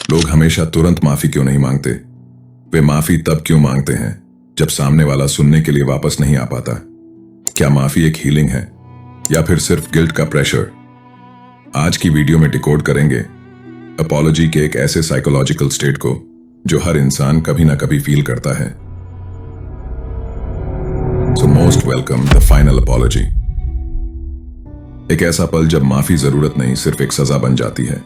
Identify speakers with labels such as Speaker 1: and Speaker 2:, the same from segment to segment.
Speaker 1: लोग हमेशा तुरंत माफी क्यों नहीं मांगते? वे माफी तब क्यों मांगते हैं जब सामने वाला सुनने के लिए वापस नहीं आ पाता? क्या माफी एक हीलिंग है या फिर सिर्फ गिल्ट का प्रेशर? आज की वीडियो में डिकोड करेंगे अपॉलॉजी के एक ऐसे साइकोलॉजिकल स्टेट को जो हर इंसान कभी ना कभी फील करता है। So most welcome the final apology. एक ऐसा पल जब माफी जरूरत नहीं, सिर्फ एक सजा बन जाती है।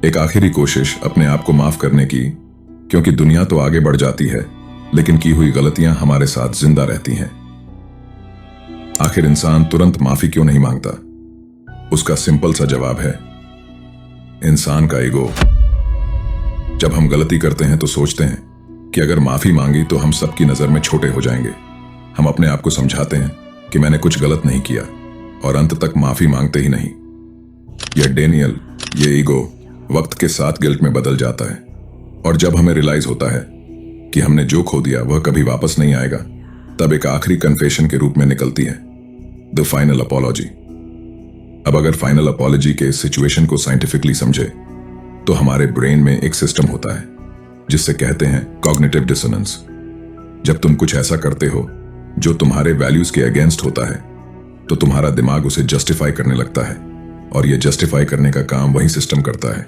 Speaker 1: एक आखिरी कोशिश अपने आप को माफ करने की, क्योंकि दुनिया तो आगे बढ़ जाती है लेकिन की हुई गलतियां हमारे साथ जिंदा रहती हैं। आखिर इंसान तुरंत माफी क्यों नहीं मांगता? उसका सिंपल सा जवाब है इंसान का ईगो। जब हम गलती करते हैं तो सोचते हैं कि अगर माफी मांगी तो हम सबकी नजर में छोटे हो जाएंगे। हम अपने आप को समझाते हैं कि मैंने कुछ गलत नहीं किया और अंत तक माफी मांगते ही नहीं। यह डेनियल, ये ईगो वक्त के साथ गिल्ट में बदल जाता है, और जब हमें रियलाइज होता है कि हमने जो खो दिया वह कभी वापस नहीं आएगा, तब एक आखिरी कन्फेशन के रूप में निकलती है द फाइनल अपॉलॉजी। अब अगर फाइनल अपॉलॉजी के इस सिचुएशन को साइंटिफिकली समझे तो हमारे ब्रेन में एक सिस्टम होता है जिससे कहते हैं कॉग्निटिव डिसोनेंस। जब तुम कुछ ऐसा करते हो जो तुम्हारे वैल्यूज के अगेंस्ट होता है तो तुम्हारा दिमाग उसे जस्टिफाई करने लगता है, और यह जस्टिफाई करने का काम वही सिस्टम करता है।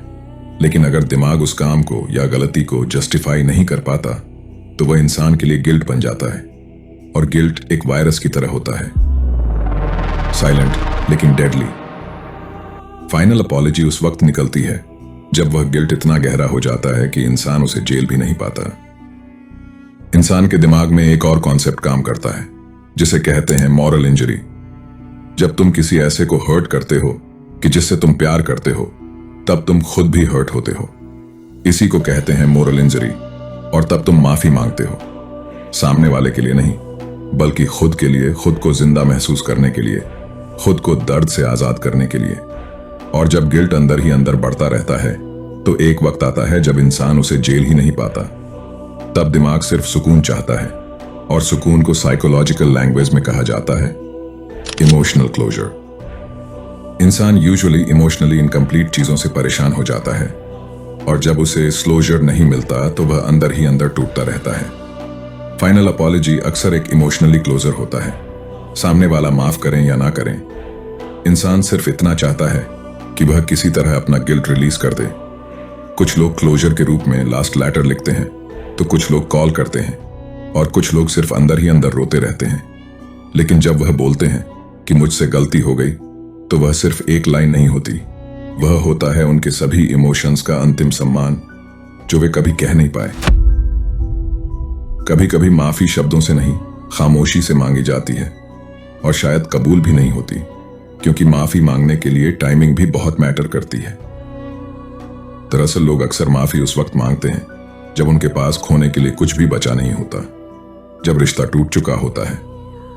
Speaker 1: लेकिन अगर दिमाग उस काम को या गलती को जस्टिफाई नहीं कर पाता तो वह इंसान के लिए गिल्ट बन जाता है, और गिल्ट एक वायरस की तरह होता है, साइलेंट लेकिन डेडली। फाइनल अपॉलॉजी उस वक्त निकलती है जब वह गिल्ट इतना गहरा हो जाता है कि इंसान उसे झेल भी नहीं पाता। इंसान के दिमाग में एक और कॉन्सेप्ट काम करता है जिसे कहते हैं मॉरल इंजरी। जब तुम किसी ऐसे को हर्ट करते हो कि जिससे तुम प्यार करते हो, तब तुम खुद भी हर्ट होते हो। इसी को कहते हैं मोरल इंजरी, और तब तुम माफी मांगते हो, सामने वाले के लिए नहीं बल्कि खुद के लिए, खुद को जिंदा महसूस करने के लिए, खुद को दर्द से आजाद करने के लिए। और जब गिल्ट अंदर ही अंदर बढ़ता रहता है तो एक वक्त आता है जब इंसान उसे झेल ही नहीं पाता। तब दिमाग सिर्फ सुकून चाहता है, और सुकून को साइकोलॉजिकल लैंग्वेज में कहा जाता है इमोशनल क्लोजर। इंसान यूजुअली इमोशनली इनकम्प्लीट चीजों से परेशान हो जाता है, और जब उसे क्लोजर नहीं मिलता तो वह अंदर ही अंदर टूटता रहता है। फाइनल अपॉलॉजी अक्सर एक इमोशनली क्लोजर होता है। सामने वाला माफ करें या ना करें, इंसान सिर्फ इतना चाहता है कि वह किसी तरह अपना गिल्ट रिलीज कर दे। कुछ लोग क्लोजर के रूप में लास्ट लेटर लिखते हैं, तो कुछ लोग कॉल करते हैं, और कुछ लोग सिर्फ अंदर ही अंदर रोते रहते हैं। लेकिन जब वह बोलते हैं कि मुझसे गलती हो गई, तो वह सिर्फ एक लाइन नहीं होती, वह होता है उनके सभी इमोशंस का अंतिम सम्मान जो वे कभी कह नहीं पाए। कभी कभी माफी शब्दों से नहीं, खामोशी से मांगी जाती है, और शायद कबूल भी नहीं होती, क्योंकि माफी मांगने के लिए टाइमिंग भी बहुत मैटर करती है। दरअसल लोग अक्सर माफी उस वक्त मांगते हैं जब उनके पास खोने के लिए कुछ भी बचा नहीं होता, जब रिश्ता टूट चुका होता है,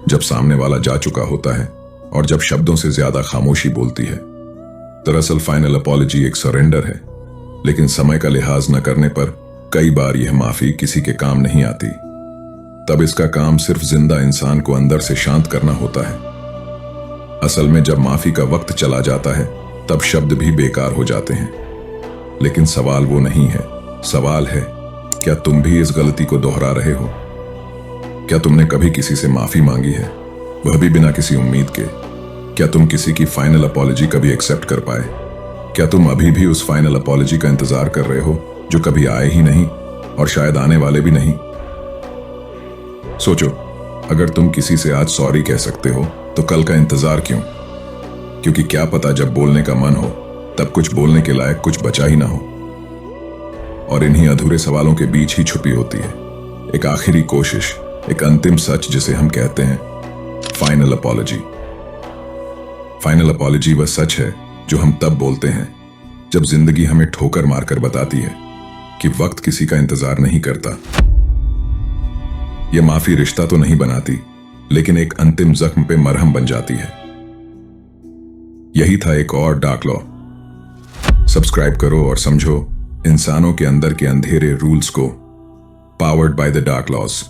Speaker 1: जब सामने वाला जा चुका होता है, और जब शब्दों से ज्यादा खामोशी बोलती है। दरअसल फाइनल अपॉलॉजी एक सरेंडर है, लेकिन समय का लिहाज न करने पर कई बार यह माफी किसी के काम नहीं आती। तब इसका काम सिर्फ जिंदा इंसान को अंदर से शांत करना होता है। असल में जब माफी का वक्त चला जाता है तब शब्द भी बेकार हो जाते हैं। लेकिन सवाल वो नहीं है, सवाल है क्या तुम भी इस गलती को दोहरा रहे हो? क्या तुमने कभी किसी से माफी मांगी है, वह भी बिना किसी उम्मीद के? क्या तुम किसी की फाइनल अपॉलॉजी कभी एक्सेप्ट कर पाए? क्या तुम अभी भी उस फाइनल अपॉलॉजी का इंतजार कर रहे हो जो कभी आए ही नहीं, और शायद आने वाले भी नहीं? सोचो, अगर तुम किसी से आज सॉरी कह सकते हो तो कल का इंतजार क्यों? क्योंकि क्या पता जब बोलने का मन हो तब कुछ बोलने के लायक कुछ बचा ही ना हो। और इन्हीं अधूरे सवालों के बीच ही छुपी होती है एक आखिरी कोशिश, एक अंतिम सच जिसे हम कहते हैं फाइनल अपॉलॉजी। फाइनल अपॉलॉजी वह सच है जो हम तब बोलते हैं जब जिंदगी हमें ठोकर मारकर बताती है कि वक्त किसी का इंतजार नहीं करता। यह माफी रिश्ता तो नहीं बनाती, लेकिन एक अंतिम जख्म पे मरहम बन जाती है। यही था एक और डार्क लॉ। सब्सक्राइब करो और समझो इंसानों के अंदर के अंधेरे रूल्स को, powered by the dark laws.